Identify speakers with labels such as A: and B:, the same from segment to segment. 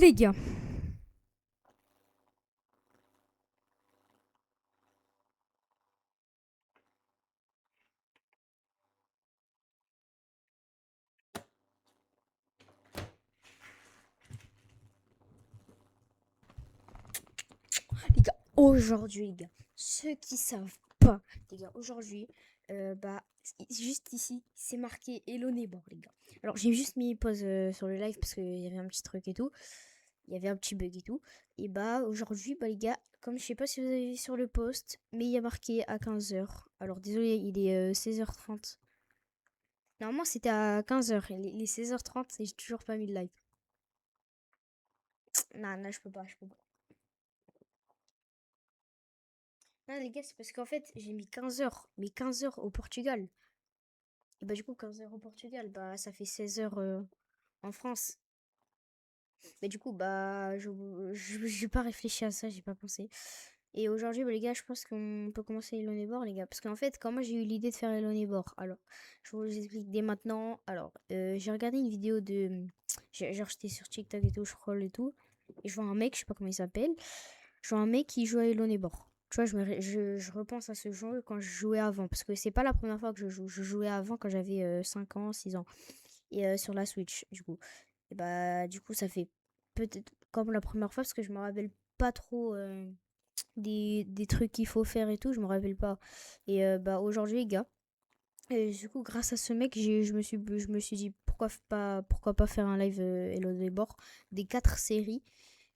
A: les gars. Les gars, aujourd'hui, les gars, ceux qui savent pas, les gars, aujourd'hui, juste ici, c'est marqué Hello Neighbor, les gars. Alors, j'ai juste mis pause sur le live parce qu'il y avait un petit truc et tout. Il y avait un petit bug et tout. Et bah, aujourd'hui, bah, les gars, comme je sais pas si vous avez vu sur le post, mais il y a marqué à 15h. Alors, désolé, il est 16h30. Normalement, c'était à 15h. Il est 16h30 et j'ai toujours pas mis de live. Non, non, je peux pas, je peux pas. Non, les gars, c'est parce qu'en fait, j'ai mis 15h. Mais 15h au Portugal. Et bah, du coup, 15h au Portugal, bah, ça fait 16h en France. Mais du coup, bah, j'ai pas réfléchi à ça, j'ai pas pensé. Et aujourd'hui, bah, les gars, je pense qu'on peut commencer Elon et Bord, les gars. Parce qu'en fait, quand moi j'ai eu l'idée de faire Elon et Bord, alors, je vous explique dès maintenant. Alors, j'ai regardé une vidéo de. Genre, j'étais sur TikTok et tout, je scroll et tout. Et je vois un mec, je sais pas comment il s'appelle. Je vois un mec qui joue à Elon et Bord. Tu vois, je repense à ce jeu quand je jouais avant. Parce que c'est pas la première fois que je joue. Je jouais avant quand j'avais 5 ans, 6 ans. Et sur la Switch, du coup. Et bah, du coup, ça fait peut-être comme la première fois, parce que je me rappelle pas trop des trucs qu'il faut faire et tout, je me rappelle pas. Et bah, aujourd'hui, les gars, et du coup, grâce à ce mec, je me suis dit pourquoi pas faire un live Hello Débord des 4 séries.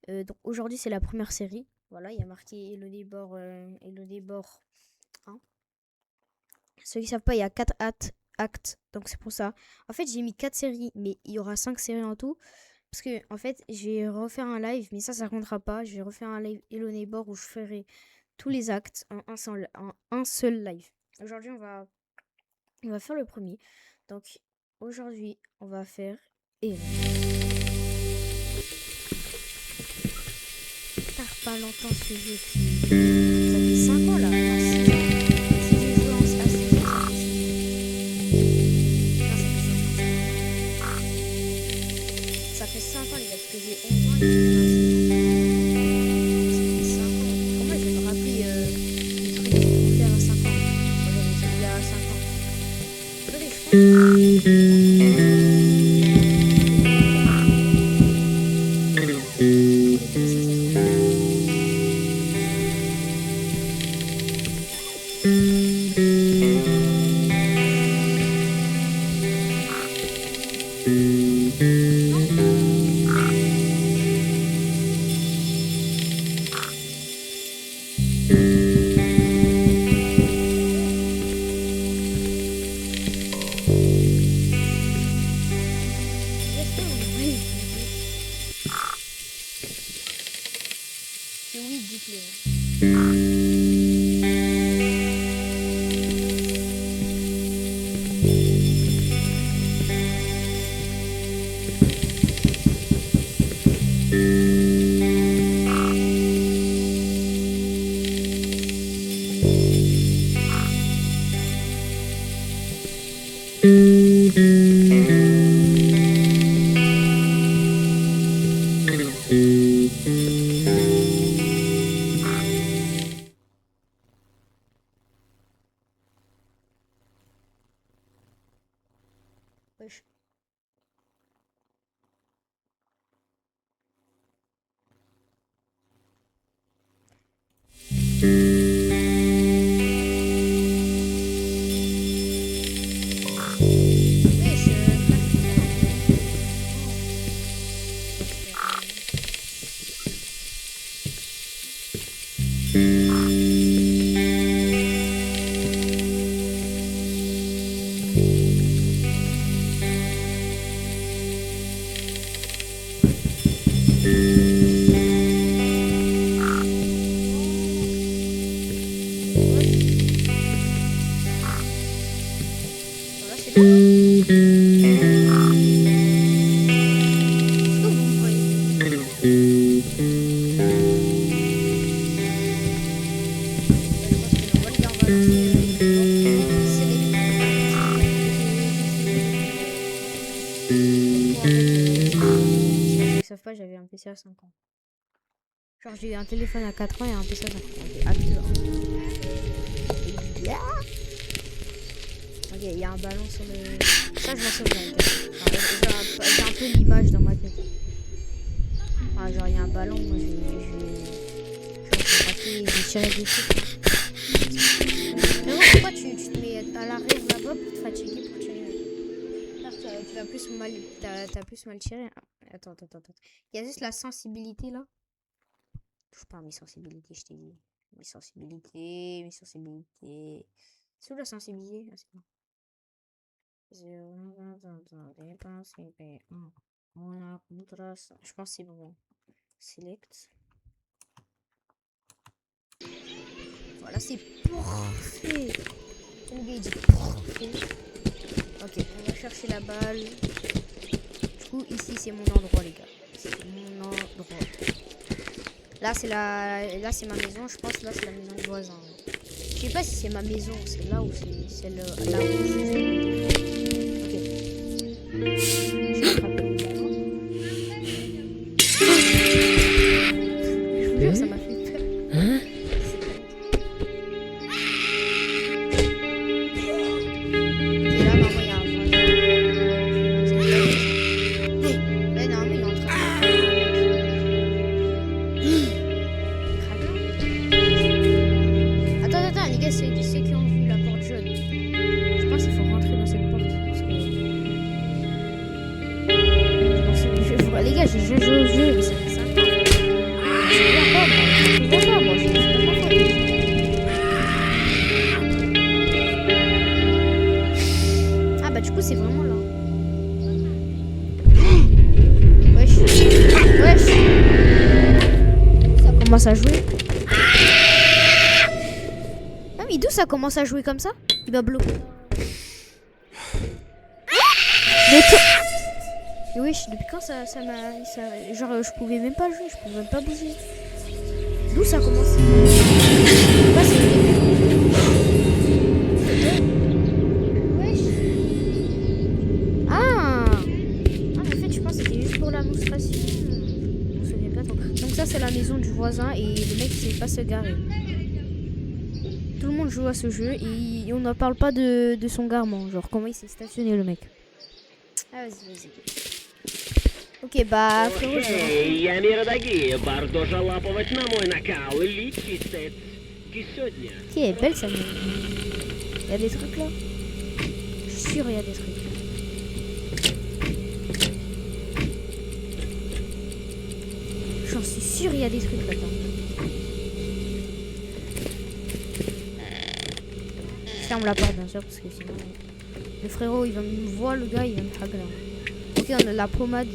A: Donc aujourd'hui, c'est la première série. Voilà, il y a marqué Hello Débord 1. Ceux qui savent pas, il y a 4 actes, donc c'est pour ça. En fait, j'ai mis 4 séries, mais il y aura 5 séries en tout. Parce que, en fait, je vais refaire un live, mais ça comptera pas. Je vais refaire un live Hello Neighbor où je ferai tous les actes en un seul live. Aujourd'hui, on va faire le premier. Donc, aujourd'hui, on va faire Hello. Tarde pas longtemps ce jeu qui. Ça fait 5 ans là. Non, 6 ans. Si j'ai joué à 6 ans, ça fait 6 ans. Non, ça fait 5 ans, les gars, parce que j'ai 11 ans et j'ai joué à 6 ans. Ça fait 5 ans. Comment je vais me rappeler des trucs qu'il faut faire à 5 ans quand j'avais il y a 5 ans. Attendez, je c'est oui, dites-le. Wesh. Wesh, voilà, c'est bon. Est-ce que vous me voyez? Je pense que non. Bon, les gars, on va lancer ça savent pas, j'avais un PC à 5 ans. Genre, j'ai eu un téléphone à 4 ans et un PC à 5 ans. Ok, acteur. Ok, il y a un ballon sur le... Ça, je m'en souviens. J'ai un peu l'image dans ma tête. Ah, genre, il y a un ballon, moi, je vais tirer dessus. Mais bon, pourquoi tu te mets à l'arrêt là-bas pour te fatiguer pour tirer? Tu vas plus mal... T'as plus mal tiré. Attends. Il y a juste la sensibilité, là. Touche pas à mes sensibilités, je t'ai dit. Mes sensibilités. C'est où la sensibilité? Ah, c'est bon. Je pense que c'est bon. Select. Voilà, c'est parfait. Le gars il dit parfait. Ok, on va chercher la balle. Du coup, ici c'est mon endroit, les gars. C'est mon endroit. Là c'est ma maison. Je pense que là c'est la maison du voisin. Je sais pas si c'est ma maison, c'est là ou c'est celle là où je suis. Ok. Je vais attraper le ballon. Je vous jure, ça m'a fait peur. Et là, normalement, il y a un voisin. Là, normalement, il est en train de... Attends, les gars, ceux qui ont vu la porte jaune. Je pense qu'il faut rentrer dans cette porte. Parce que... Les gars, j'ai joué au jeu, mais ça fait 5 ans. Je vois pas, moi. Je sais pas, ah bah du coup, c'est vraiment là. Wesh. Ça commence à jouer. Ah mais d'où ça commence à jouer comme ça? Il va bloquer. Mais wesh, depuis quand ça m'a... Genre je pouvais même pas jouer, je pouvais même pas bouger. D'où ça commence? Là, c'est... Wesh. Ah mais en fait je pense que c'était juste pour la monstration. Je me souviens pas trop. Donc ça c'est la maison du voisin et le mec il sait pas se garer. Tout le monde joue à ce jeu et on ne parle pas de son garement. Genre comment il s'est stationné le mec. Ah vas-y. Ok, bah frérot,
B: Я не радоги, Бардо жалапывать на мой накал, лечистец.
A: Ok, elle est belle sa maison. Il y a des trucs là. Je suis sûr il y a des trucs. J'en suis sûr il y a des trucs là-dedans. Je ferme la porte bien sûr parce que sinon... Le frérot il va me voir, le gars il va me hagler. Ok, on a la pommade.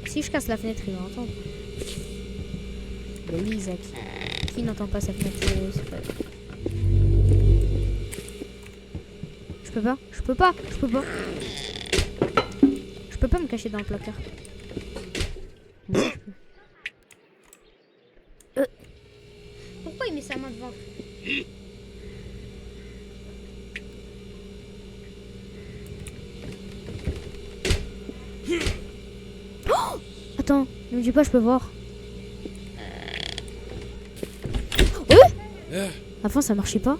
A: Si je casse la fenêtre, il va entendre. Ben oui, Isaac. Qui n'entend pas sa fenêtre? C'est pas... Je peux pas me cacher dans le placard. Non, je peux. Pourquoi il met sa main devant? Oh, attends, ne me dis pas, je peux voir. Avant ça marchait pas.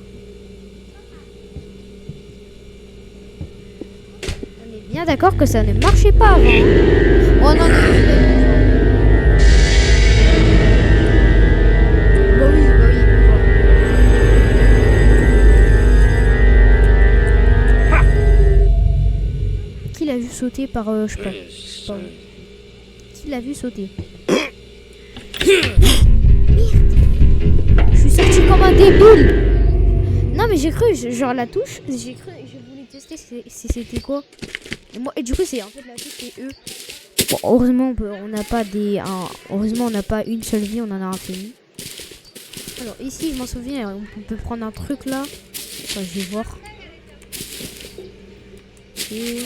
A: On est bien d'accord que ça ne marchait pas avant. Oh non, non. Bah oui. Qui l'a vu sauter par... je sais pas. Qui l'a vu sauter? Je suis sorti comme un débile. Non mais j'ai cru, genre la touche, j'ai voulu tester si c'était quoi. Et du coup c'est en fait la touche c'est eux. Bon, heureusement on n'a pas heureusement on n'a pas une seule vie, on en a infini. Alors ici je m'en souviens, on peut prendre un truc là. Enfin, je vais voir. Et...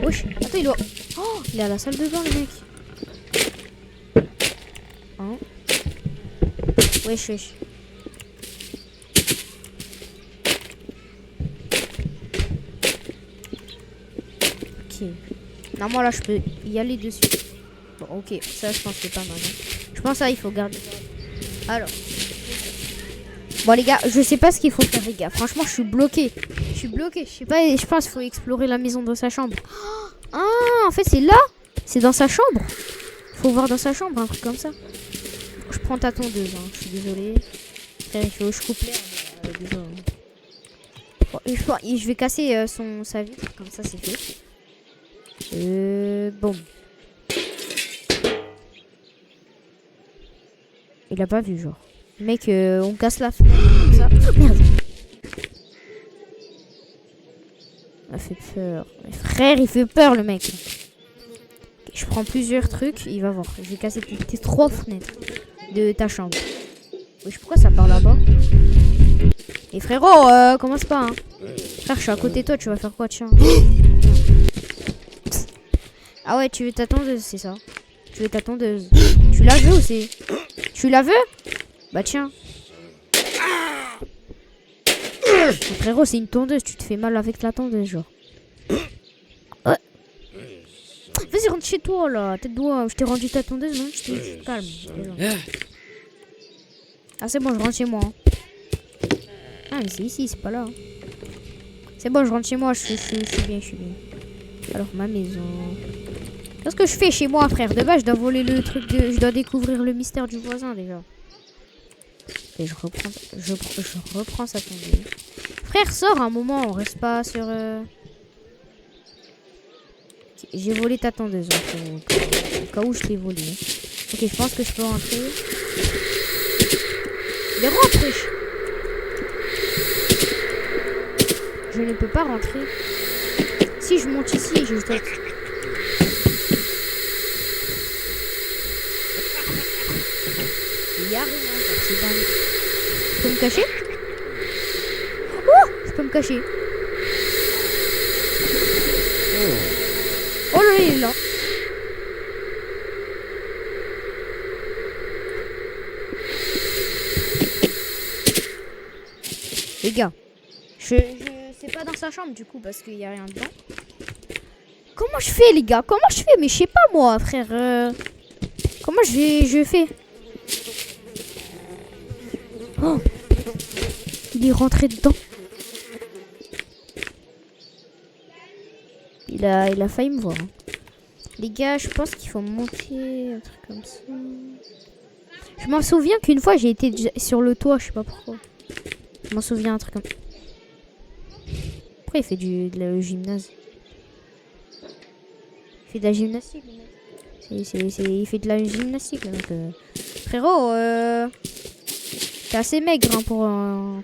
A: Wesh, attends il est à la salle de bain le mec. Hein? Wesh. Ok. Normalement, là, je peux y aller dessus. Bon, ok. Ça, je pense que c'est pas mal. Hein. Je pense que ça, il faut garder. Alors. Bon, les gars, je sais pas ce qu'il faut faire, les gars. Franchement, je suis bloqué. Je suis bloqué. Je sais pas, je pense qu'il faut explorer la maison dans sa chambre. Ah, en fait, c'est là. C'est dans sa chambre. Faut voir dans sa chambre, un truc comme ça. Je prends ta tondeuse, hein. Je suis désolé. Il faut que je coupe l'air. Désolé. Bon, je vais casser sa vitre, comme ça c'est fait. Bon. Il a pas vu, genre. Mec, on casse la fenêtre comme ça. Oh, merde. Il fait peur. Mais frère, il fait peur, le mec. Okay, je prends plusieurs trucs, il va voir. Je vais casser tes 3 fenêtres de ta chambre. Wesh, pourquoi ça part là-bas? Et frérot, commence pas, hein. Frère, je suis à côté de toi, tu vas faire quoi, tiens? Ah ouais, tu veux ta tondeuse, c'est ça? Tu veux ta tondeuse? Tu la veux aussi? Tu la veux? Bah tiens. Mais frérot, c'est une tondeuse, tu te fais mal avec la tondeuse, genre. Ouais. Vas-y, rentre chez toi, là. Tête doigt, je t'ai rendu ta tondeuse, non? Tu te calmes. Ah, c'est bon, je rentre chez moi. Hein. Ah, mais c'est ici, c'est pas là. Hein. C'est bon, je rentre chez moi, je suis bien, je suis bien. Alors, ma maison. Qu'est-ce que je fais chez moi, frère? De base, je dois voler le truc de... Je dois découvrir le mystère du voisin, déjà. Et je reprends sa tondeuse. Frère, sors un moment, on reste pas sur... Okay, j'ai volé ta tondeuse, au cas où je t'ai volé. Ok, je pense que je peux rentrer. Mais rentre, wesh. Je ne peux pas rentrer. Si je monte ici, je tête. Il y a rien, c'est dingue. Je peux me cacher? Oh, je peux me cacher. Oh là, il est là. Les gars, c'est pas dans sa chambre du coup parce qu'il y a rien dedans. Comment je fais, les gars? Comment je fais? Mais je sais pas moi, frère. Comment je fais? Oh, il est rentré dedans. Il a failli me voir. Hein. Les gars, je pense qu'il faut monter un truc comme ça. Je m'en souviens qu'une fois j'ai été sur le toit, je sais pas pourquoi. Je m'en souviens un truc comme ça. Pourquoi il fait de la gymnase? Il fait de la gymnastique, le mec. Il fait de la gymnastique, le mec. Frérot, t'es assez maigre hein, pour un...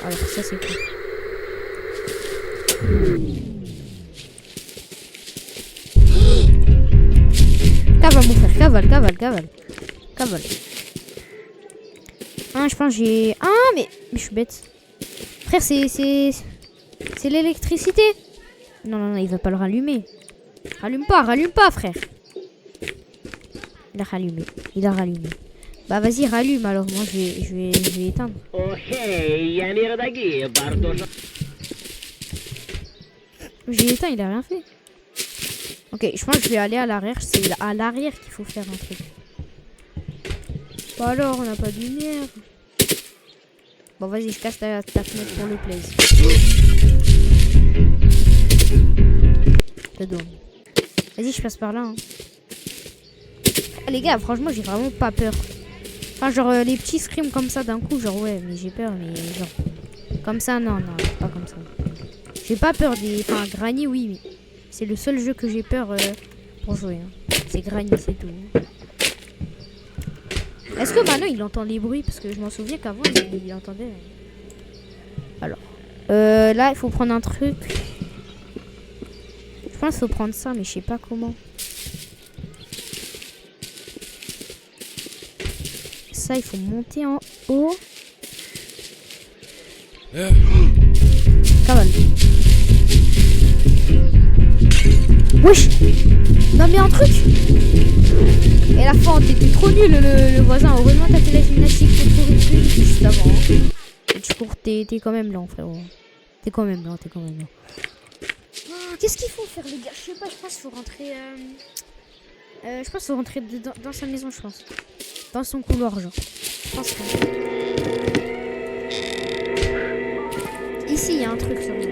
A: Alors ça c'est cool. Cavale mon frère, cavale. Ah je pense que j'ai... Ah mais je suis bête. Frère c'est l'électricité. Non, il va pas le rallumer. Rallume pas frère. Il a rallumé. Bah vas-y rallume alors, moi je vais éteindre. J'ai éteint, il a rien fait. Ok, je pense que je vais aller à l'arrière, c'est à l'arrière qu'il faut faire un truc. Bah alors, on n'a pas de lumière. Bon vas-y, je casse ta fenêtre pour le plaisir. Vas-y, je passe par là. Hein. Les gars, franchement, j'ai vraiment pas peur. Enfin, genre, les petits screams comme ça d'un coup, genre, ouais, mais j'ai peur, mais genre... Comme ça, non, pas comme ça. J'ai pas peur des... Enfin, Granny, oui, mais... C'est le seul jeu que j'ai peur pour jouer. Hein. C'est Granny, c'est tout. Est-ce que maintenant, il entend les bruits? Parce que je m'en souviens qu'avant, il entendait... Alors... là, il faut prendre un truc... Je pense qu'il faut prendre ça, mais je sais pas comment. Ça, il faut monter en haut. Cavale. Wesh. Non mais un truc. Et la fin, t'étais trop nul le voisin. Heureusement, t'as fait la gymnastique pour courir plus vite juste avant. Hein. Et tu cours, t'es quand même lent, frérot. T'es quand même lent. qu'est-ce qu'il faut faire, les gars? Je sais pas, je pense qu'il faut rentrer... je pense qu'il faut rentrer dans sa maison, je pense. Dans son couloir, genre. Je pense que... Ici, il y a un truc sur lui.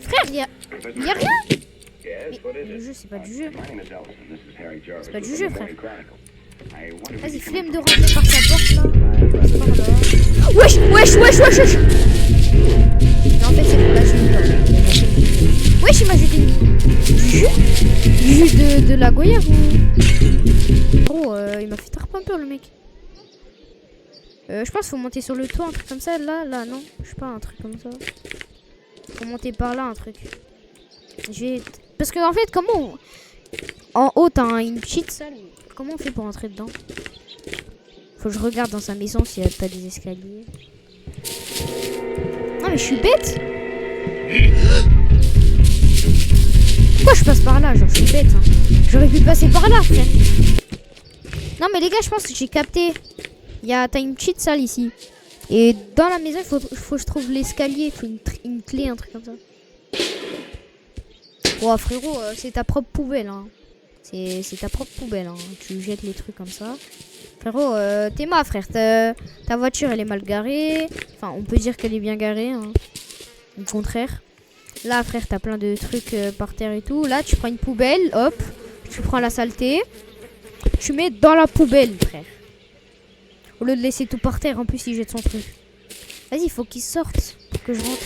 A: Frère, il y a rien. Mais le jeu, c'est pas du jeu. C'est pas du jeu, frère. Vas-y, flemme de rentrer par sa porte, là. Par là. Wesh. Non, en fait, c'est pour la jeu. Wesh, il m'a jeté du jus. Du jus de la goyave ou... Gros, il m'a fait tarpe un peu, le mec. Je pense qu'il faut monter sur le toit, un truc comme ça. Là, non. Je sais pas, un truc comme ça. Faut monter par là, un truc. Parce que, en fait, comment... En haut, t'as une petite salle. Comment on fait pour entrer dedans? Faut que je regarde dans sa maison s'il n'y a pas des escaliers. Non, mais je suis bête. Pourquoi je passe par là? Genre, je suis bête. Hein. J'aurais pu passer par là, frère. Non, mais les gars, je pense que j'ai capté. T'as une petite salle ici. Et dans la maison, il faut que je trouve l'escalier. Il faut une clé, un truc comme ça. Oh, frérot, c'est ta propre poubelle. Hein. C'est ta propre poubelle. Hein. Tu jettes les trucs comme ça. Frérot, t'es ma frère. Ta voiture, elle est mal garée. Enfin, on peut dire qu'elle est bien garée. Hein. Au contraire. Là, frère, t'as plein de trucs par terre et tout. Là, tu prends une poubelle. Hop. Tu prends la saleté. Tu mets dans la poubelle, frère. Au lieu de laisser tout par terre, en plus, il jette son truc. Vas-y, il faut qu'il sorte pour que je rentre.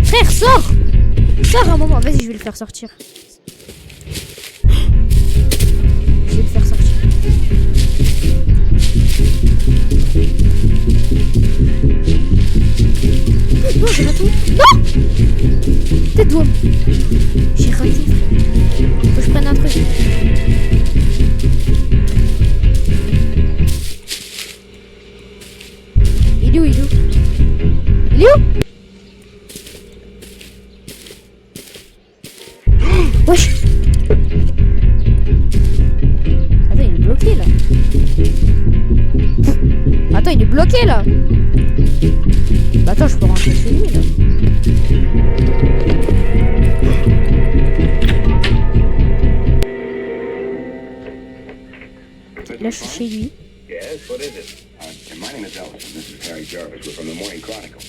A: Frère, sors! Sors un moment. Vas-y, je vais le faire sortir. Je vais le faire sortir. Non, j'ai raté. Non! Tête d'homme. J'ai raté. Faut que je prenne un truc. Il est où? Wesh! Attends, il est bloqué là. Attends, il est bloqué là. Bah attends, je peux rentrer chez lui là. Là, je suis chez lui.
C: Yes, what is it? My name is Ellison. This is Harry Jarvis. We're from the Morning Chronicle.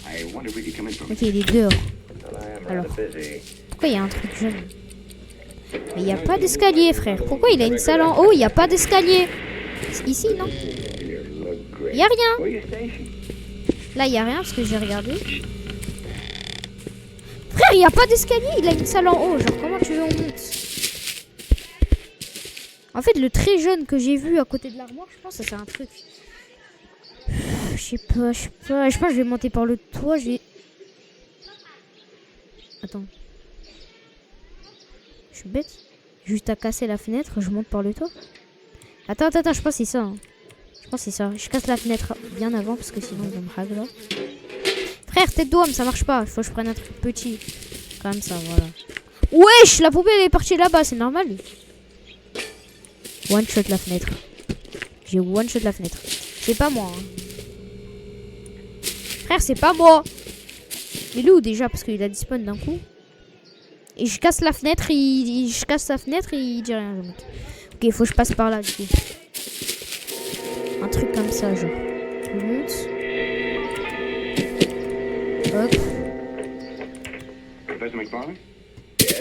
C: I wonder if we could come in for a
A: Ok, il est dehors.
C: Well, I am
A: Alors,
C: rather busy.
A: pourquoi il y a un truc jaune? Mais il n'y a pas d'escalier, frère. Pourquoi il a une salle en haut? Il n'y a pas d'escalier. Ici, non?
C: You look great.
A: Il n'y a rien.
C: Where you stationed?
A: Là, il n'y a rien parce que j'ai regardé. Frère, il n'y a pas d'escalier. Il a une salle en haut. Genre, comment tu veux on monte? En fait, le très jaune que j'ai vu à côté de l'armoire, je pense que c'est un truc. Je sais pas. Je pense que je vais monter par le toit. Attends. Je suis bête. Juste à casser la fenêtre, je monte par le toit. Attends, je pense que c'est ça. Hein. Je pense que c'est ça. Je casse la fenêtre bien avant parce que sinon il va me rag là. Frère, tête d'homme, ça marche pas. Il faut que je prenne un truc petit. Comme ça, voilà. Wesh, la poubelle est partie là-bas, c'est normal. One shot la fenêtre. J'ai one shot la fenêtre. C'est pas moi. Hein. Frère, c'est pas moi. Il est où déjà? Parce qu'il a disparu d'un coup. Et je casse la fenêtre, je casse sa fenêtre et il dit rien. Ok, il faut que je passe par là du coup. Un truc comme ça, genre. Je monte. Hop.
C: Professor McFarlane?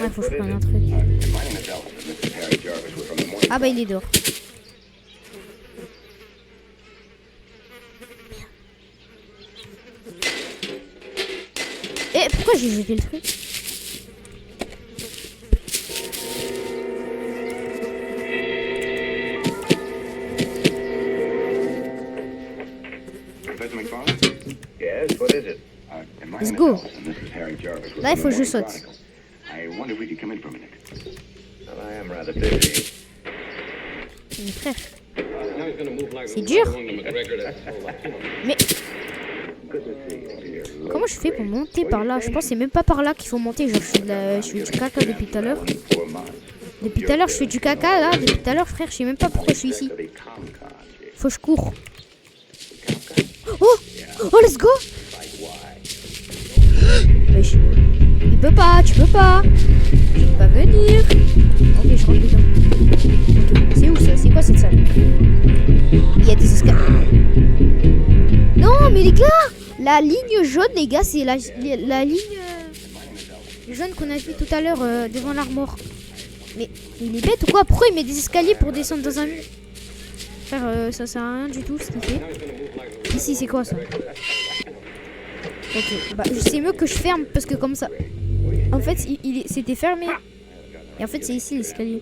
A: Ouais, faut que je prenne un truc.
C: My name is Ellison. This is Harry Jarvis. We're from the Morning
A: Ah bah il est dehors. Et pourquoi j'ai jeté le truc?
C: Professor McFarlane? Yes, what is it? My
A: Let's
C: name
A: go.
C: is Ellison. This is Harry Jarvis. We're
A: Là, il
C: from
A: faut
C: the
A: que je
C: Morning
A: saute.
C: Chronicle. I wonder if we could come in for a minute. Well, I am rather busy.
A: Mais frère, c'est dur. Mais
C: Good to see you, dear.
A: comment je fais pour monter par là? Je pense que c'est même pas par là qu'il faut monter. Genre je fais du caca depuis tout à l'heure.
C: 4 months.
A: Depuis tout à l'heure je fais du caca là. Depuis tout à l'heure frère, je sais même pas pourquoi je suis ici. Faut que je cours. Oh, let's go. Wesh. Il peut pas, tu peux pas. Tu peux pas venir. Ok, je rentre dedans. Ok, c'est où ça? C'est quoi cette salle? Il y a des escaliers. Non, mais les gars, la ligne jaune, les gars, c'est la ligne jaune qu'on a vu tout à l'heure devant l'armoire. Mais il est bête ou quoi? Pourquoi il met des escaliers pour descendre dans un mur? Frère, ça sert à rien du tout ce qu'il fait. Ici, c'est quoi ça? Ok, bah c'est mieux que je ferme parce que comme ça. En fait, c'était fermé. Et en fait, c'est ici l'escalier.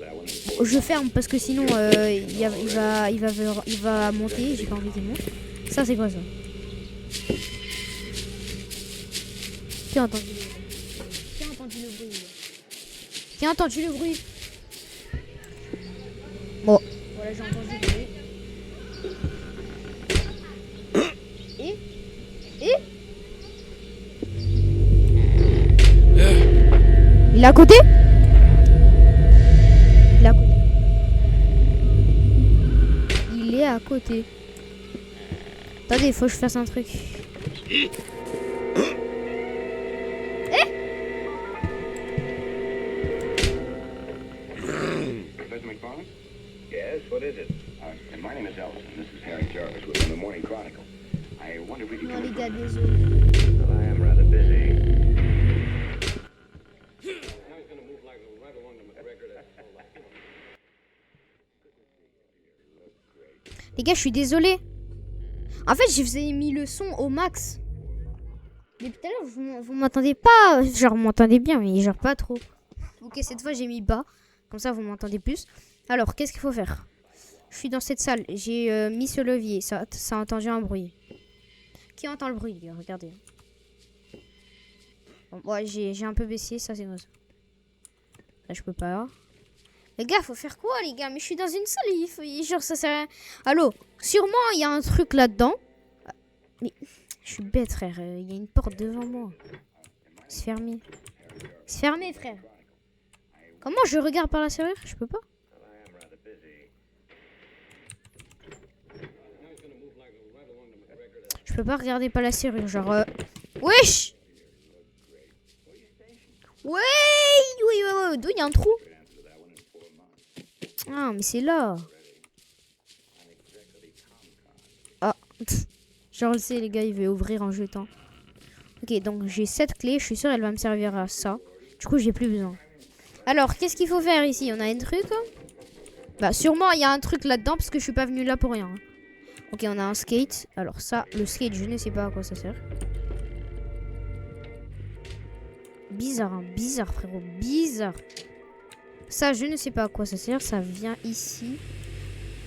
A: Bon, je ferme parce que sinon il va monter. J'ai pas envie qu'il monte. Ça, c'est quoi ça? Qui a entendu le bruit? Qui a entendu le bruit? Qui a entendu le bruit? Bon, voilà, j'ai entendu le bruit. Et il est à côté? Il est à côté. Il est à côté. Attendez, faut que je fasse un truc.
C: Professor McFarland? Yes, what is it? My name is Ellison. This is Harry Jarvis. We're from the Morning Chronicle. I wonder if we could
A: Non,
C: come
A: les
C: in
A: gars,
C: for...
A: désolé.
C: Well, I am rather busy.
A: Les gars, je suis désolé. En fait, je vous ai mis le son au max. Mais tout à l'heure, vous m'entendez pas. Genre, vous m'entendez bien, mais genre pas trop. Ok, cette fois, j'ai mis bas. Comme ça, vous m'entendez plus. Alors, qu'est-ce qu'il faut faire? Je suis dans cette salle. J'ai mis ce levier. Ça a entendu un bruit. Qui entend le bruit, les gars? Regardez. Bon, ouais, j'ai un peu baissé. Ça, c'est moi. Là, je peux pas. Les gars, faut faire quoi, les gars? Mais je suis dans une salle. Genre, ça sert à rien. Allô? Sûrement, il y a un truc là-dedans. Mais je suis bête, frère. Il y a une porte devant moi. C'est fermé. C'est fermé, frère. Comment je regarde par la serrure? Je peux pas. Je peux pas regarder par la serrure. Genre. Wesh! Ouais! Oui, d'où il y a un trou? Ah, mais c'est là. Ah. Genre, le sait, les gars, il veut ouvrir en jetant. Ok, donc j'ai cette clé. Je suis sûre elle va me servir à ça. Du coup, j'ai plus besoin. Alors, qu'est-ce qu'il faut faire ici? On a un truc. Bah, sûrement, il y a un truc là-dedans parce que je suis pas venu là pour rien. Ok, on a un skate. Alors ça, le skate, je ne sais pas à quoi ça sert. Bizarre, hein. Bizarre, frérot. Bizarre. Ça, je ne sais pas à quoi ça sert. Ça vient ici.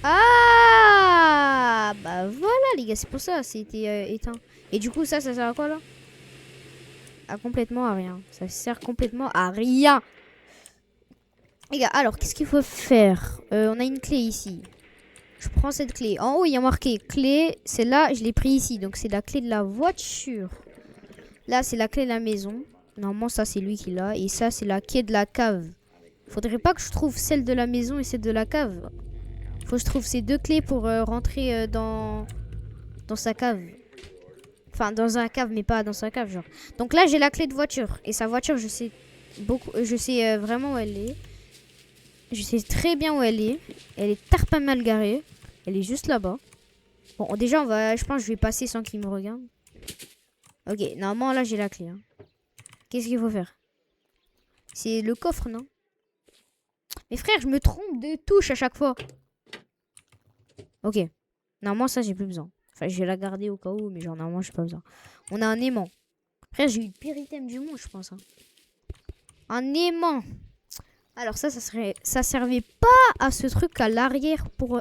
A: Ah! Bah voilà, les gars. C'est pour ça. C'était éteint. Et du coup, ça sert à quoi, là? À complètement à rien. Ça sert complètement à rien. Les gars, alors, qu'est-ce qu'il faut faire? On a une clé ici. Je prends cette clé. En haut, il y a marqué clé. Celle-là, je l'ai pris ici. Donc, c'est la clé de la voiture. Là, c'est la clé de la maison. Normalement, ça, c'est lui qui l'a. Et ça, c'est la clé de la cave. Faudrait pas que je trouve celle de la maison et celle de la cave. Faut que je trouve ces deux clés pour rentrer dans sa cave. Enfin, dans un cave, mais pas dans sa cave, genre. Donc là, j'ai la clé de voiture. Et sa voiture, je sais beaucoup. Je sais vraiment où elle est. Je sais très bien où elle est. Elle est pas mal garée. Elle est juste là-bas. Bon, déjà, je pense que je vais passer sans qu'il me regarde. Ok, normalement, là, j'ai la clé. Hein. Qu'est-ce qu'il faut faire? C'est le coffre, non? Mais frère, je me trompe de touche à chaque fois. Ok. Normalement, ça, j'ai plus besoin. Enfin, je vais la garder au cas où, mais genre, normalement, j'ai pas besoin. On a un aimant. Frère, j'ai eu le pire item du monde, je pense. Hein. Un aimant. Alors ça servait pas à ce truc à l'arrière pour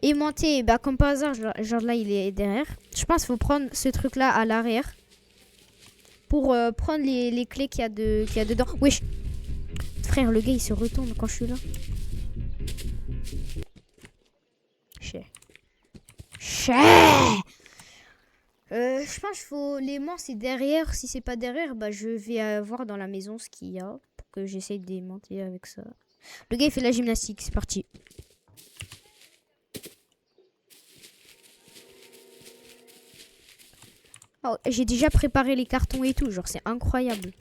A: aimanter. Bah, comme par hasard, genre là, il est derrière. Je pense qu'il faut prendre ce truc-là à l'arrière. Pour prendre les clés qu'il y a dedans. Wesh. Frère, le gars, il se retourne quand je suis là. Je pense qu'il faut... L'aimant, c'est derrière. Si c'est pas derrière, bah je vais voir dans la maison ce qu'il y a. Pour que j'essaye d'aimanter avec ça. Le gars, il fait de la gymnastique. C'est parti. Oh, j'ai déjà préparé les cartons et tout. Genre, c'est incroyable.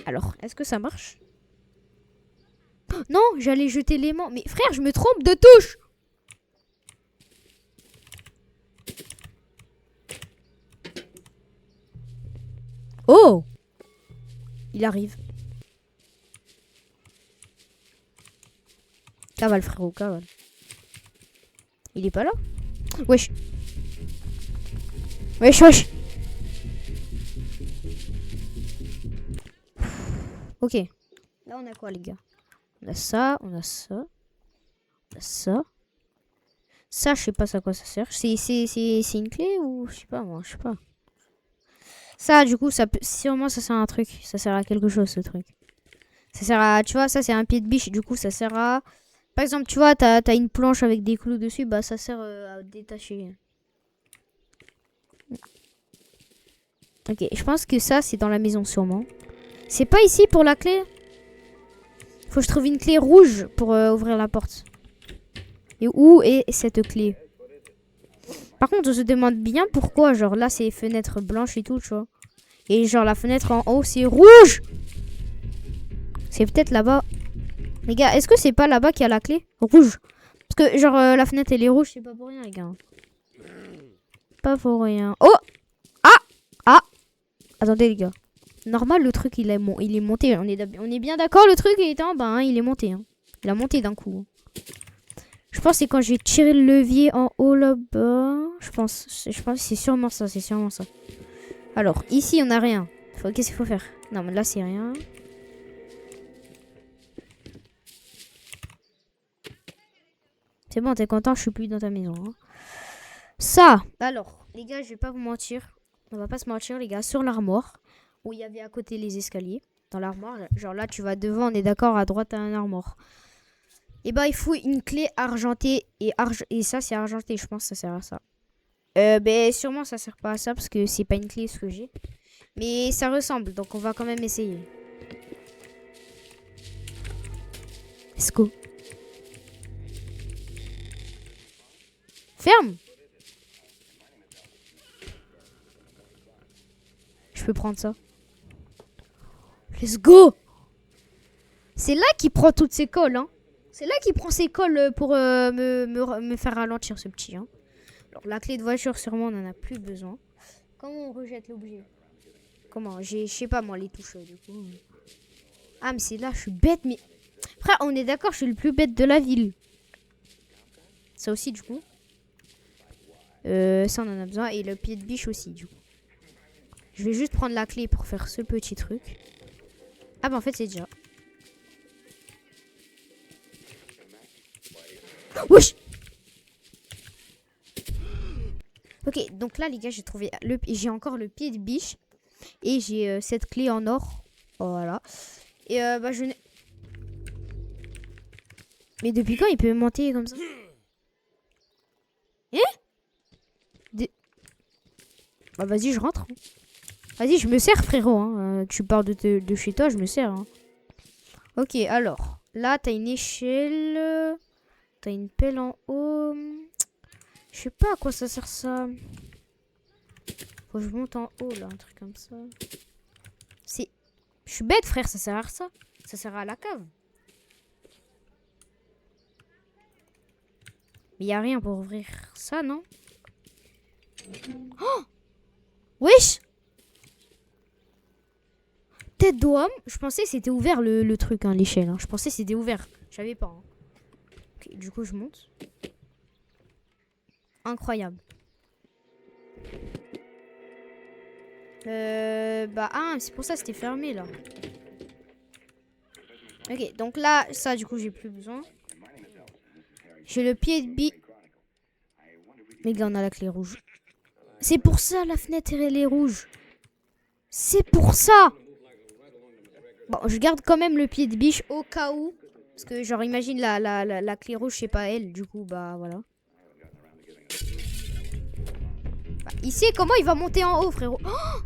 A: Alors, est-ce que ça marche? Oh, non, j'allais jeter l'aimant. Mais frère, je me trompe de touche. Oh! Il arrive. Cavale, frérot, cavale. Il est pas là? Wesh. Wesh, wesh. Ok. Là, on a quoi, les gars? On a ça, on a ça. On a ça. Ça, je sais pas à quoi ça sert. C'est une clé ou... Je sais pas, moi, je sais pas. Ça, du coup, ça peut... Sûrement, ça sert à un truc. Ça sert à quelque chose, ce truc. Ça sert à... Tu vois, ça, c'est un pied de biche. Du coup, ça sert à... Par exemple, tu vois, t'as une planche avec des clous dessus. Bah, ça sert à détacher. Ok, je pense que ça, c'est dans la maison, sûrement. C'est pas ici pour la clé? Faut que je trouve une clé rouge pour ouvrir la porte. Et où est cette clé? Par contre, on se demande bien pourquoi. Genre, là, c'est fenêtre blanche et tout, tu vois. Et genre, la fenêtre en haut, c'est rouge! C'est peut-être là-bas. Les gars, est-ce que c'est pas là-bas qu'il y a la clé? Rouge. Parce que, genre, la fenêtre, elle est rouge, c'est pas pour rien, les gars. Pas pour rien. Oh! Ah! Ah! Attendez, les gars. Normal, le truc, il est monté. On est bien d'accord, le truc, il était en bas, hein, il est monté. Hein. Il a monté d'un coup. Je pense que c'est quand j'ai tiré le levier en haut là-bas. Je pense que c'est sûrement ça, Alors, ici, on n'a rien. Qu'est-ce qu'il faut faire? Non, mais là, c'est rien. C'est bon, t'es content, je suis plus dans ta maison. Hein. Ça, alors, les gars, je vais pas vous mentir. On va pas se mentir, les gars, sur l'armoire, où il y avait à côté les escaliers. Dans l'armoire, genre là, tu vas devant, on est d'accord, à droite, t'as un armoire. Et bah, il faut une clé argentée. Et ça, c'est argenté, je pense que ça sert à ça. Ben, sûrement, ça sert pas à ça, parce que c'est pas une clé, ce que j'ai. Mais ça ressemble, donc on va quand même essayer. Let's go. Ferme. Je peux prendre ça. Let's go. C'est là qu'il prend toutes ses colles, hein. C'est là qu'il prend ses colles pour me faire ralentir, ce petit, hein. Alors, la clé de voiture, sûrement, on n'en a plus besoin. Comment on rejette l'objet? Comment? Je sais pas, moi, les touches, du coup. Ah, mais c'est là, je suis bête, mais... Frère, on est d'accord, je suis le plus bête de la ville. Ça aussi, du coup. Ça, on en a besoin. Et le pied de biche aussi, du coup. Je vais juste prendre la clé pour faire ce petit truc. Ah, bah, en fait, c'est déjà... Wesh! Ok, donc là, les gars, j'ai trouvé... J'ai encore le pied de biche. Et j'ai cette clé en or. Voilà. Et bah, je n'ai... Mais depuis quand il peut monter comme ça? Bah vas-y, je rentre. Vas-y, je me sers, frérot. Hein. Tu pars de chez toi, je me sers. Hein. Ok, alors. Là, t'as une échelle. T'as une pelle en haut. Je sais pas à quoi ça sert ça. Faut que je monte en haut, là. Un truc comme ça. C'est... Je suis bête, frère. Ça sert à ça. Ça sert à la cave. Mais y a rien pour ouvrir ça, non? Oh! Wesh! Tête d'homme. Je pensais que c'était ouvert le truc, hein, l'échelle. Hein. Je pensais que c'était ouvert. Je savais pas. Hein. Okay, du coup, je monte. Incroyable. Bah, ah, c'est pour ça que c'était fermé, là. Ok, donc là, ça, du coup, j'ai plus besoin. J'ai le pied de biche. Mais gars, on a la clé rouge. C'est pour ça, la fenêtre, elle est rouge. C'est pour ça. Bon, je garde quand même le pied de biche au cas où. Parce que, genre, imagine la clé rouge, c'est pas elle. Du coup, bah, voilà. Bah, ici, comment il va monter en haut, frérot? Oh!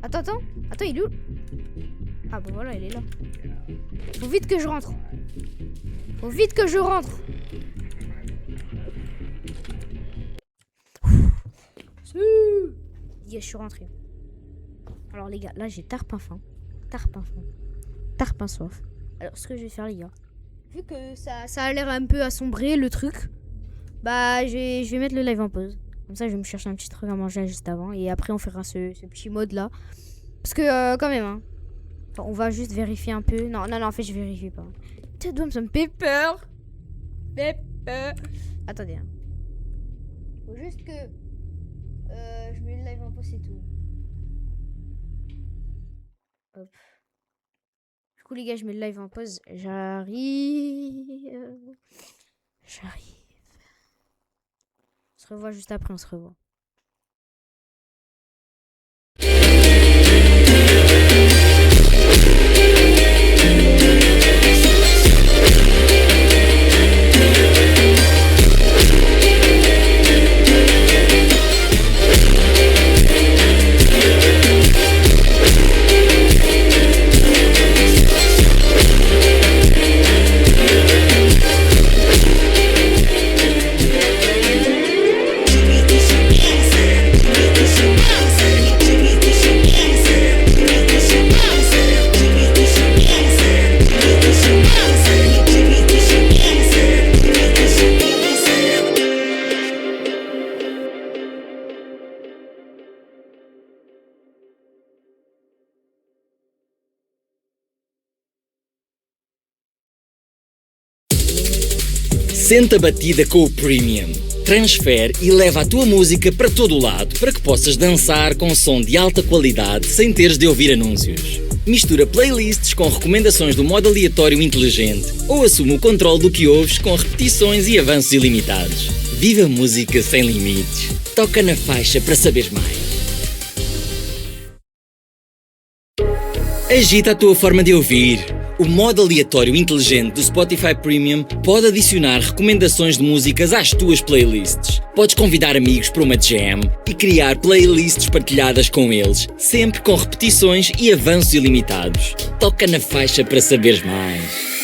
A: Attends, il est où? Ah, bah voilà, il est là. Faut vite que je rentre. Les gars, je suis rentré. Alors les gars, là j'ai tarpin faim. Tarpin soif. Alors ce que je vais faire les gars, vu que ça a l'air un peu assombrer le truc, bah je vais mettre le live en pause. Comme ça je vais me chercher un petit truc à manger juste avant. Et après on fera ce petit mode là. Parce que quand même hein. Enfin, on va juste vérifier un peu. Non en fait je vérifie pas. Putain ça me fait peur. Attendez hein. Faut juste que je mets le live en pause, c'est tout. Hop. Du coup les gars je mets le live en pause. J'arrive. On se revoit juste après, on se revoit.
D: Sente a batida com o Premium. Transfere e leva a tua música para todo o lado para que possas dançar com som de alta qualidade sem teres de ouvir anúncios. Mistura playlists com recomendações do modo aleatório inteligente ou assume o controle do que ouves com repetições e avanços ilimitados. Viva música sem limites. Toca na faixa para saberes mais. Agita a tua forma de ouvir. O modo aleatório inteligente do Spotify Premium pode adicionar recomendações de músicas às tuas playlists. Podes convidar amigos para uma jam e criar playlists partilhadas com eles, sempre com repetições e avanços ilimitados. Toca na faixa para saberes mais.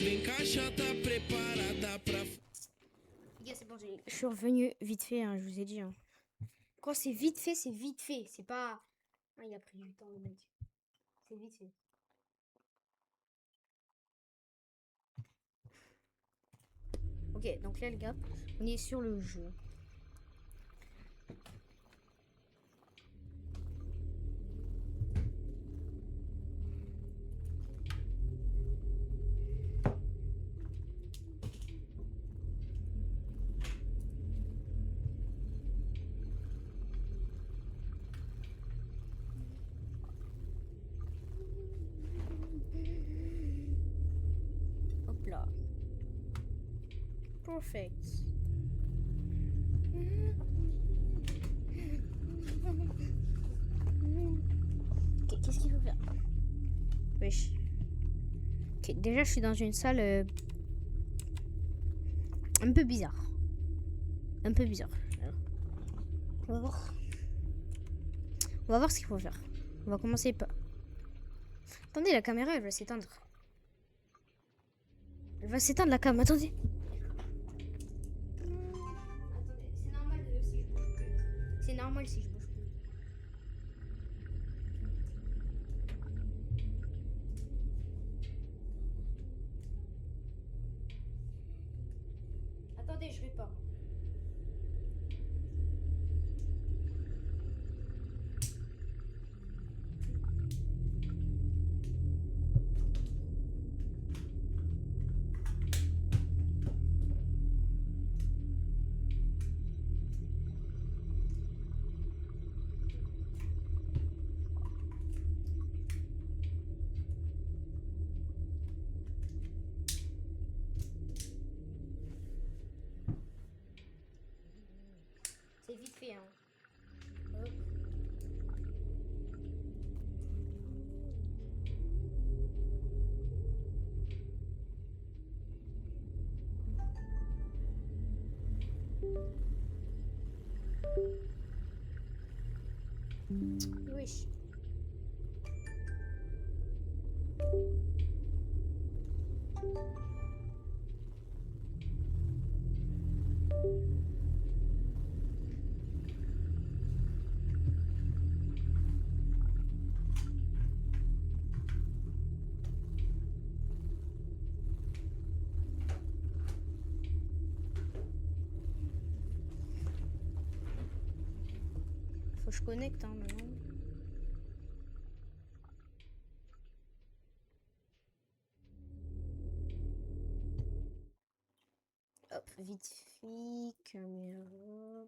A: Les gars, c'est bon, je suis revenu vite fait, hein, je vous ai dit. Hein. Quand c'est vite fait, c'est vite fait. C'est pas... Ah, il a pris du temps, le mec. C'est vite fait. Ok, donc là, les gars, on est sur le jeu. Hop là. Perfect. Ok, qu'est-ce qu'il faut faire? Wesh. Ok, déjà je suis dans une salle un peu bizarre. Un peu bizarre. Alors, on va voir. On va voir ce qu'il faut faire. On va commencer par... Attendez, la caméra elle va s'éteindre. Elle va s'éteindre la cam, attendez. Attendez, c'est normal si je bouge plus. C'est normal si je bouge plus. Attendez, je vais pas. C'est vite fait, hein. Hop. Wesh. Faut que je connecte, hein, maintenant. Hop, vite fait, caméra.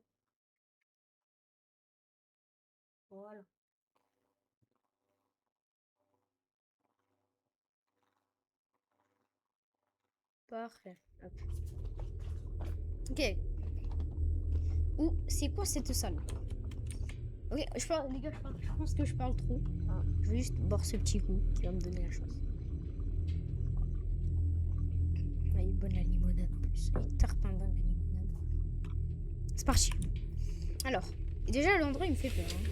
A: Voilà. Parfait. Hop. Ok. Ou c'est quoi cette salle? Ok, je parle, les gars, je pense que je parle trop. Ah, je vais juste boire ce petit coup qui va me donner la chance. Elle est bonne la limonade en plus. Elle est tarpin bonne la limonade. C'est parti. Alors, déjà l'endroit il me fait peur. Hein.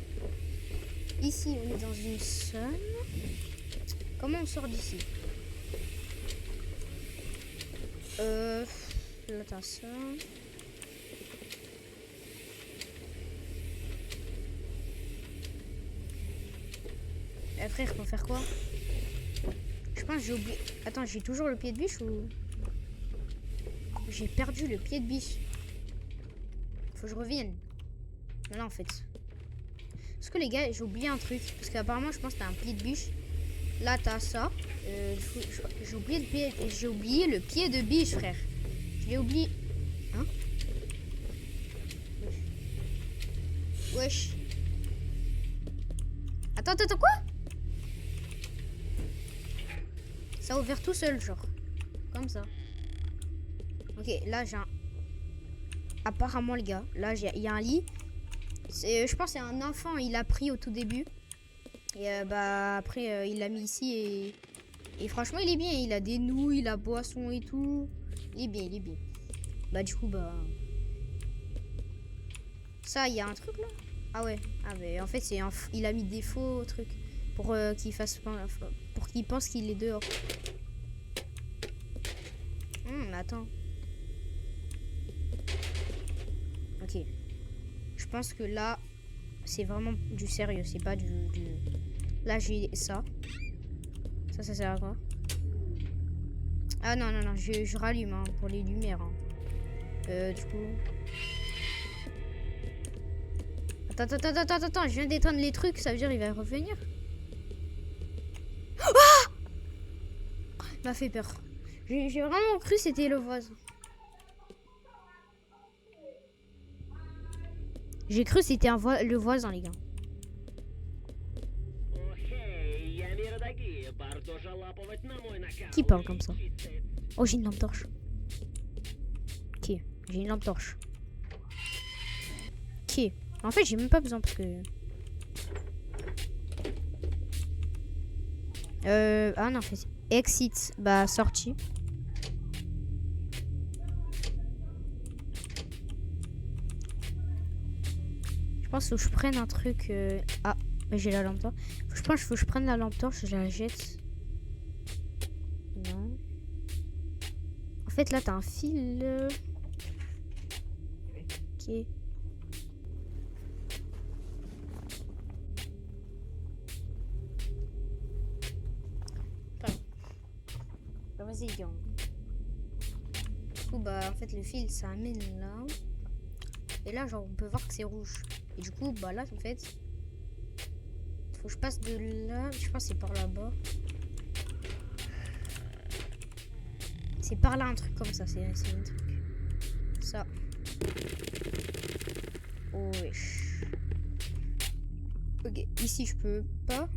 A: Ici on est dans une salle. Comment on sort d'ici? Là t'as ça. Frère, faut faire quoi? Je pense que j'ai oublié. Attends, j'ai toujours le pied de biche ou... J'ai perdu le pied de biche. Faut que je revienne. Non, en fait. Parce que les gars, j'ai oublié un truc. Parce qu'apparemment, je pense que t'as un pied de biche. Là, t'as ça. J'ai oublié le pied de biche, frère. Je l'ai oublié. Hein? Wesh. Attends, quoi? Ça a ouvert tout seul, genre. Comme ça. Ok, là, j'ai un... Apparemment, les gars, là, il y a un lit. Je pense que c'est un enfant, il a pris au tout début. Et bah, après, il l'a mis ici et franchement, il est bien. Il a des nouilles, la boisson et tout. Il est bien. Bah, du coup, bah... Ça, il y a un truc, là? Ah ouais. Ah, mais en fait, il a mis des faux trucs. Pour qu'il fasse... Pour qu'il pense qu'il est dehors. Attends. Ok. Je pense que là, c'est vraiment du sérieux. C'est pas du... Là, j'ai ça. Ça sert à quoi? Ah non, je rallume hein, pour les lumières. Hein. Du coup... Attends, je viens d'éteindre les trucs, ça veut dire il va revenir. Ah! Il m'a fait peur. J'ai vraiment cru que c'était le voisin. J'ai cru que c'était le voisin, les gars. Qui parle comme ça? Oh, j'ai une lampe torche. Ok, j'ai une lampe torche. Ok. En fait, j'ai même pas besoin parce que... Ah non, fait... Exit. Bah, sortie. Je pense que je prenne un truc... Ah, mais j'ai la lampe torche. Je pense qu'il faut que je prenne la lampe torche, je la jette. Non. En fait, là, t'as un fil. Ok. Vas-y, gang. Du coup, bah, en fait, le fil, ça amène là. Et là, genre, on peut voir que c'est rouge. Et du coup, bah, là, en fait, faut que je passe de là. Je pense que c'est par là-bas. C'est par là, un truc comme ça. C'est un truc. Ça. Oh, wesh. Ok, ici, je peux pas.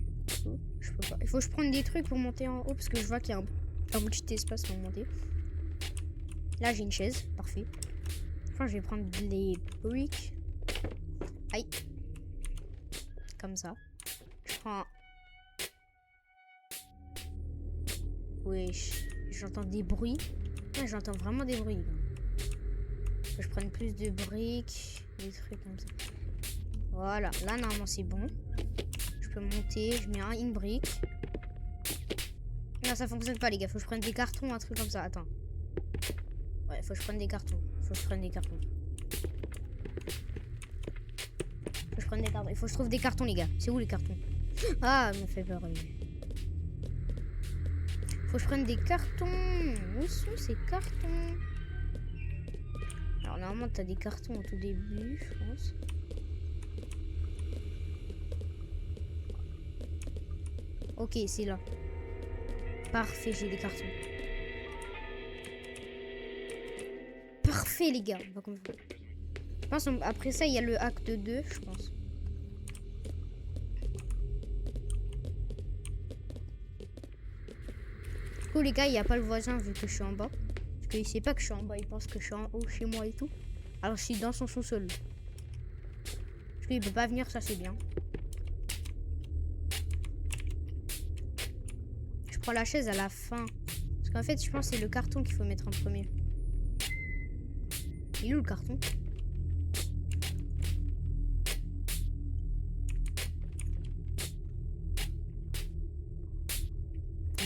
A: Je peux pas. Il faut que je prenne des trucs pour monter en haut parce que je vois qu'il y a un petit espace pour monter. Là, j'ai une chaise. Parfait. Enfin, je vais prendre les briques. Aïe. Comme ça. Je prends... Wesh. J'entends des bruits. Ouais, j'entends vraiment des bruits. Faut que je prenne plus de briques. Des trucs comme ça. Voilà. Là, normalement, c'est bon. Je peux monter. Je mets une brique. Non, ça fonctionne pas, les gars. Faut que je prenne des cartons, un truc comme ça. Attends. Ouais, faut que je prenne des cartons. Faut que je prenne des cartons. Faut que je prenne des cartons. Il faut que je trouve des cartons, les gars. C'est où les cartons? Ah, il m'a fait peur. Lui. Faut que je prenne des cartons. Où sont ces cartons? Alors, normalement, t'as des cartons au tout début, je pense. Ok, c'est là. Parfait, j'ai des cartons. Parfait, les gars. On va comme ça. Je pense après ça, il y a le acte 2, je pense. Du coup, les gars, il n'y a pas le voisin vu que je suis en bas. Parce qu'il sait pas que je suis en bas, il pense que je suis en haut chez moi et tout. Alors, je suis dans son sous-sol. Parce qu'il peut pas venir, ça c'est bien. Je prends la chaise à la fin. Parce qu'en fait, je pense que c'est le carton qu'il faut mettre en premier. Il est où le carton?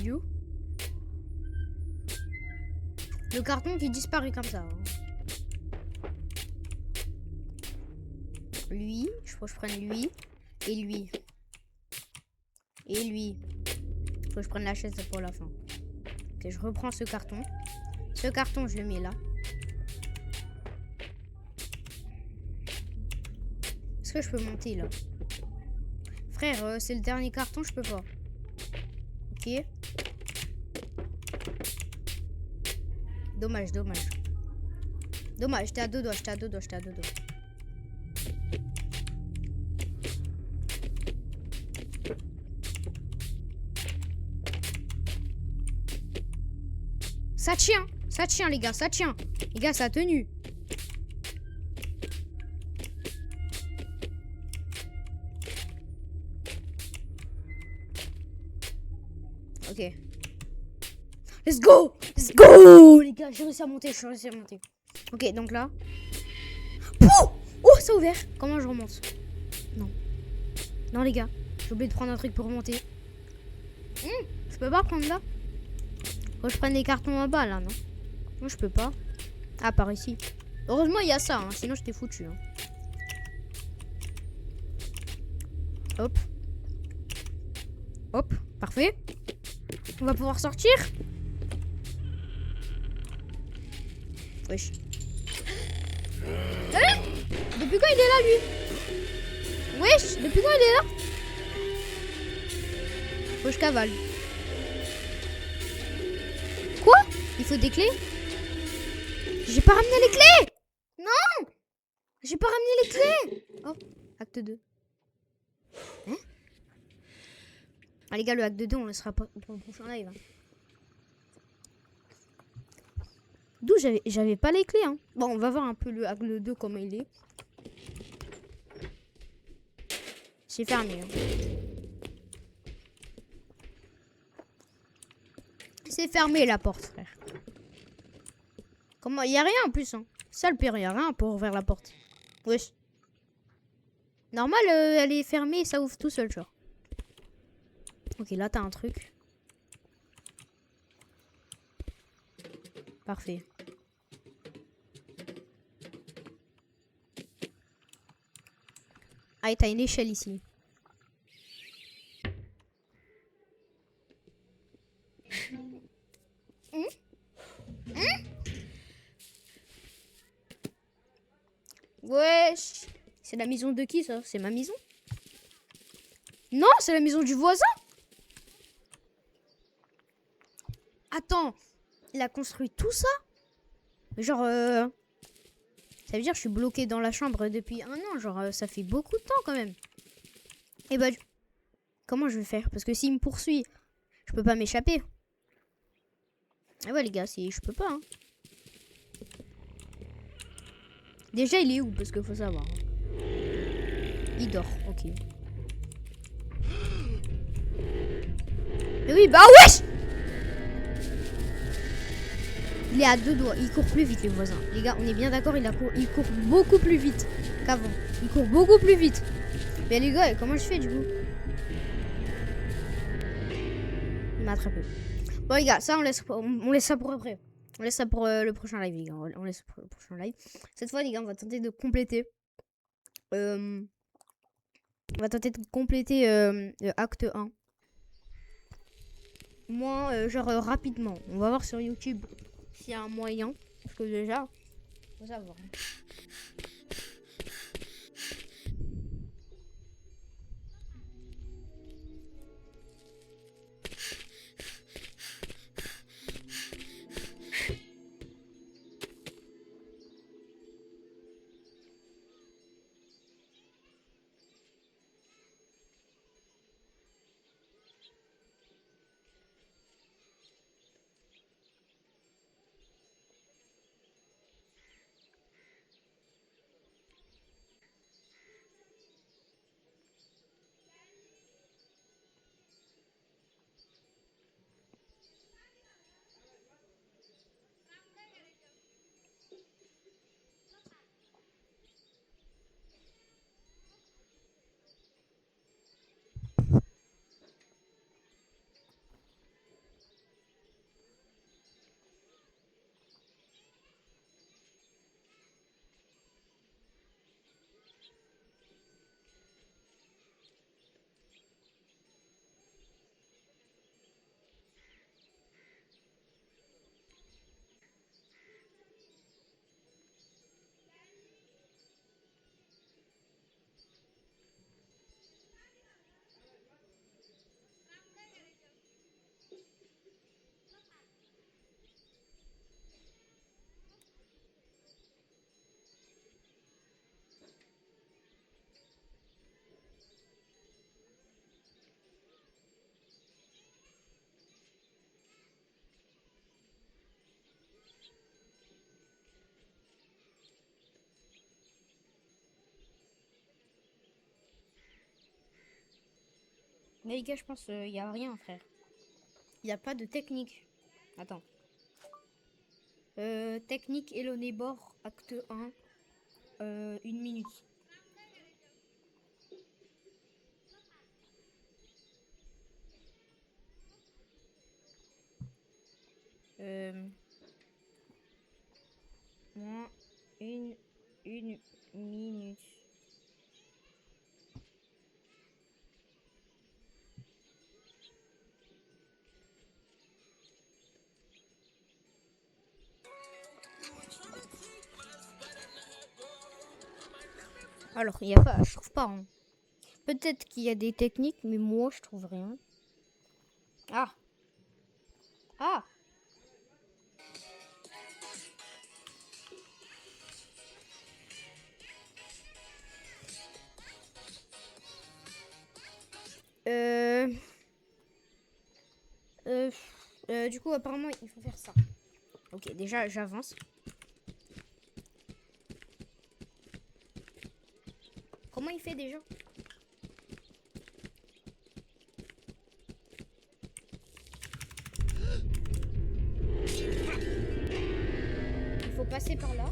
A: Il est où? Le carton qui disparaît comme ça. Hein. Lui, je crois que je prenne lui. Et lui. Et lui. Faut que je prenne la chaise pour la fin. Ok, je reprends ce carton. Ce carton, je le mets là. Est-ce que je peux monter là? Frère, c'est le dernier carton, je peux pas. Ok. Dommage, dommage. Dommage, j'étais à deux doigts, j'étais à deux doigts, j'étais à deux doigts. Ça tient les gars, ça tient. Les gars, ça a tenu. Ok. Let's go! Let's go! Les gars, j'ai réussi à monter, j'ai réussi à monter. Ok, donc là. Oh! Oh, ça a ouvert. Comment je remonte? Non. Non, les gars, j'ai oublié de prendre un truc pour remonter. Je peux pas prendre là? Faut que je prenne les cartons en bas là, non? Moi, je peux pas. Ah, par ici. Heureusement, il y a ça, hein, sinon j'étais foutu. Hein. Hop. Hop, parfait. On va pouvoir sortir. Wesh. Hein? Depuis quand il est là, lui? Wesh, depuis quand il est là? Faut que je cavale. Quoi? Il faut des clés? J'ai pas ramené les clés! Non! J'ai pas ramené les clés! Oh, acte 2. Hein? Ah les gars, le acte 2, on le laissera pas pour le prochain live. Hein. D'où j'avais pas les clés. Hein. Bon, on va voir un peu le acte 2 comment il est. C'est fermé. Hein. C'est fermé la porte, frère. Comment? Y a rien en plus. Hein. Ça le pire, y a rien pour ouvrir la porte. Wesh. Normal, elle est fermée et ça ouvre tout seul, genre. Ok, là t'as un truc. Parfait. Ah, et t'as une échelle ici. Wesh. C'est la maison de qui ça? C'est ma maison? Non, c'est la maison du voisin. Attends, il a construit tout ça? Genre, ça veut dire que je suis bloqué dans la chambre depuis 1 an. Genre, ça fait beaucoup de temps quand même. Et bah, comment je vais faire? Parce que s'il me poursuit, je peux pas m'échapper. Ah ouais les gars, je peux pas. Hein. Déjà, il est où? Parce qu'il faut savoir. Hein. Il dort, ok. Mais oui, bah wesh! Il est à 2 doigts. Il court plus vite, les voisins. Les gars, on est bien d'accord, il court beaucoup plus vite qu'avant. Il court beaucoup plus vite. Mais les gars, comment je fais du coup? Il m'a attrapé. Bon les gars, ça on laisse ça pour après. On laisse ça pour le prochain live, les gars. On laisse pour le prochain live. Cette fois, les gars, on va tenter de compléter. On va tenter de compléter acte 1. Moi, genre rapidement. On va voir sur YouTube s'il y a un moyen. Parce que déjà, faut savoir. Mais les gars, je pense qu'il n'y a rien, frère. Il n'y a pas de technique. Attends. Technique Elonébor, acte 1. 1 minute. Une minute. Alors, il y a pas, je trouve pas. Hein. Peut-être qu'il y a des techniques, mais moi, je trouve rien. Ah. Ah. Du coup, apparemment, il faut faire ça. Ok, déjà, j'avance. Comment il fait déjà? Il faut passer par là.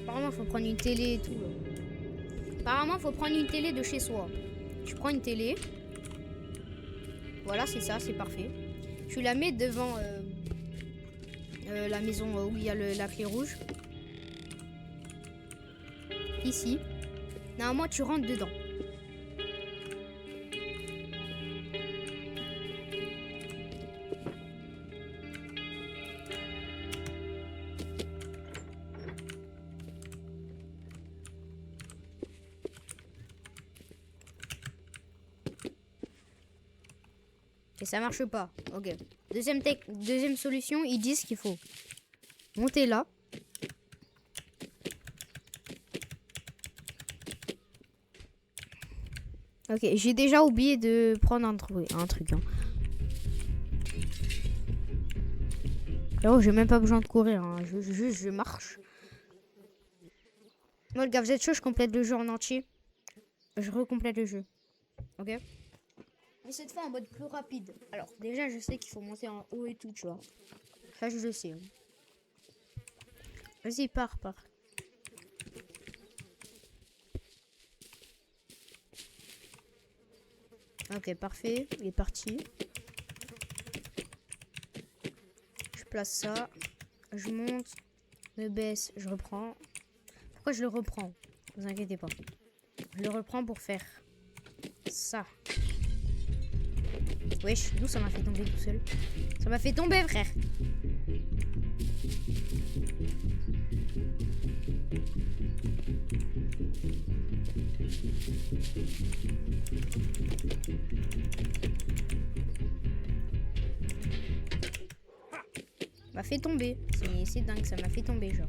A: Apparemment, il faut prendre une télé et tout. Apparemment, il faut prendre une télé de chez soi. Je prends une télé. Voilà, c'est ça, c'est parfait. Tu la mets devant la maison où il y a la clé rouge. Ici. Normalement, tu rentres dedans. Et ça marche pas. Ok. Deuxième solution, ils disent qu'il faut monter là. Ok, j'ai déjà oublié de prendre un truc. Hein. Alors, j'ai même pas besoin de courir. Hein. Je marche. Moi, le gars, vous êtes chaud, je complète le jeu en entier. Je recomplète le jeu. Ok. Mais cette fois en mode plus rapide. Alors, déjà, je sais qu'il faut monter en haut et tout, tu vois. Ça, je le sais. Hein. Vas-y, pars. Ok, parfait. Il est parti. Je place ça. Je monte. Je baisse. Je reprends. Pourquoi je le reprends? Ne vous inquiétez pas. Je le reprends pour faire ça. Wesh, d'où ça m'a fait tomber tout seul? Ça m'a fait tomber, frère. M'a fait tomber. C'est dingue, ça m'a fait tomber, genre.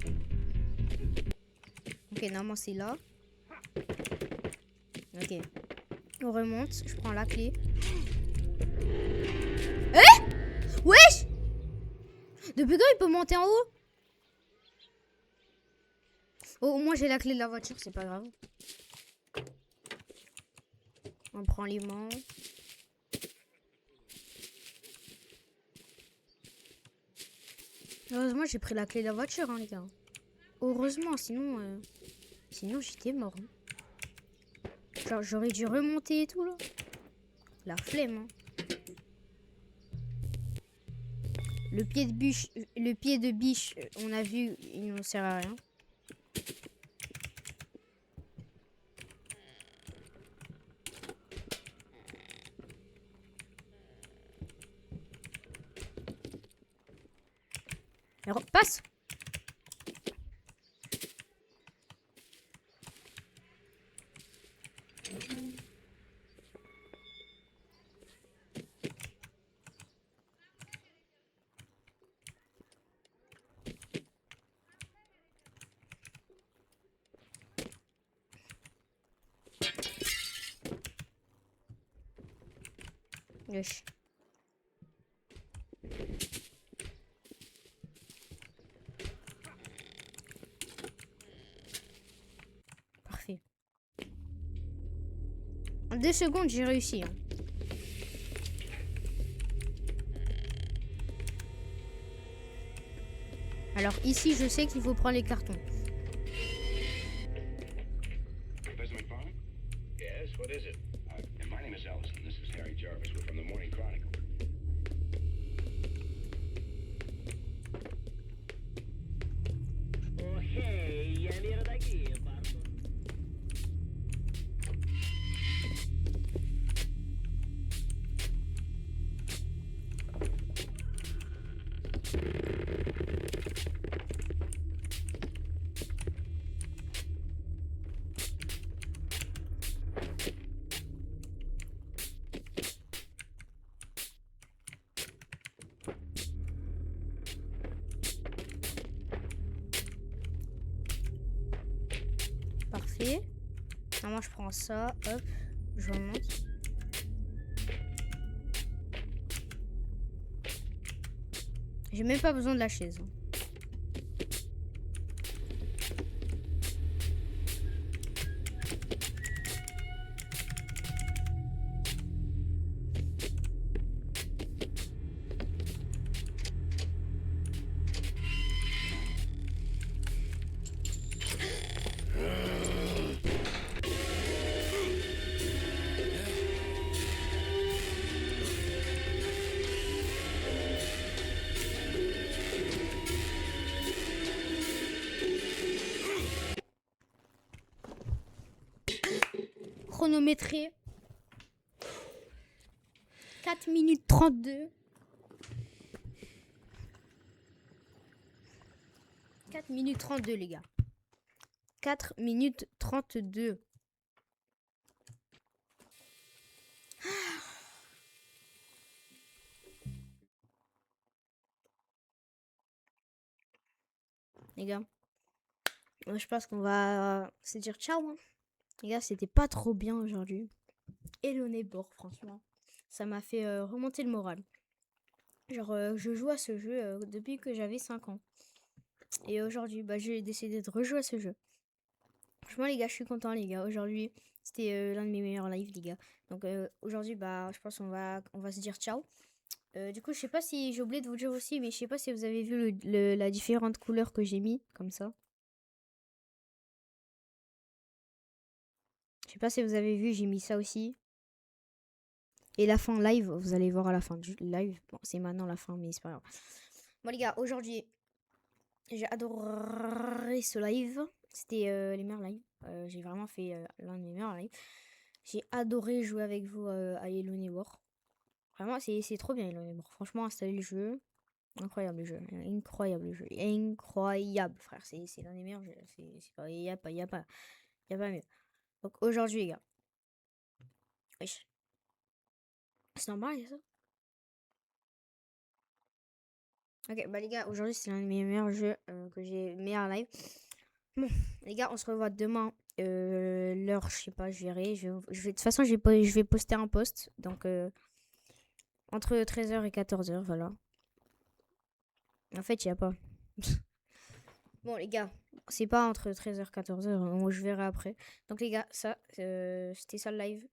A: Ok, normalement c'est là. Ok. On remonte, je prends la clé. Wesh! Depuis quand il peut monter en haut? Oh, au moins j'ai la clé de la voiture, c'est pas grave. On prend l'aimant. Heureusement j'ai pris la clé de la voiture, hein, les gars. Heureusement, sinon j'étais mort. Hein. Genre j'aurais dû remonter et tout là. La flemme. Hein. Le pied de biche, on a vu, il ne sert à rien. Alors, passe! Wesh. Parfait. En 2 secondes, j'ai réussi. Hein. Alors ici, je sais qu'il faut prendre les cartons. Parfait. Moi je prends ça, hop, je remonte. J'ai même pas besoin de la chaise. Chronométré. 4 minutes 32. 4 minutes 32 les gars. 4 minutes 32. Les gars, je pense qu'on va se dire ciao. Hein. Les gars, c'était pas trop bien aujourd'hui. Et le nez bord, franchement. Ça m'a fait remonter le moral. Genre, je joue à ce jeu depuis que j'avais 5 ans. Et aujourd'hui, bah, j'ai décidé de rejouer à ce jeu. Franchement, les gars, je suis content, les gars. Aujourd'hui, c'était l'un de mes meilleurs lives, les gars. Donc, aujourd'hui, bah, je pense qu'on va se dire ciao. Du coup, je sais pas si j'ai oublié de vous dire aussi, mais je sais pas si vous avez vu la différente couleur que j'ai mis, comme ça. Je sais pas si vous avez vu, j'ai mis ça aussi. Et la fin live, vous allez voir à la fin du live. Bon, c'est maintenant la fin, mais c'est pas grave. Bon, les gars, aujourd'hui, j'ai adoré ce live. C'était les meilleurs lives. J'ai vraiment fait l'un de mes meilleurs lives. J'ai adoré jouer avec vous à Hello Neighbor. Vraiment, c'est trop bien Hello Neighbor. Franchement, installer le jeu. Incroyable le jeu. Incroyable le jeu. Incroyable, frère. C'est l'un des meilleurs jeux. Y a pas mieux. Donc aujourd'hui, les gars. Wesh. C'est normal, ça? Ok, bah les gars, aujourd'hui c'est l'un de mes meilleurs jeux que j'ai mis en live. Bon, les gars, on se revoit demain. L'heure, je sais pas, je verrai. De toute façon, je vais poster un post. Donc, entre 13h et 14h, voilà. En fait, il n'y a pas. Bon, les gars, c'est pas entre 13h et 14h. Je verrai après. Donc, les gars, ça, c'était ça le live.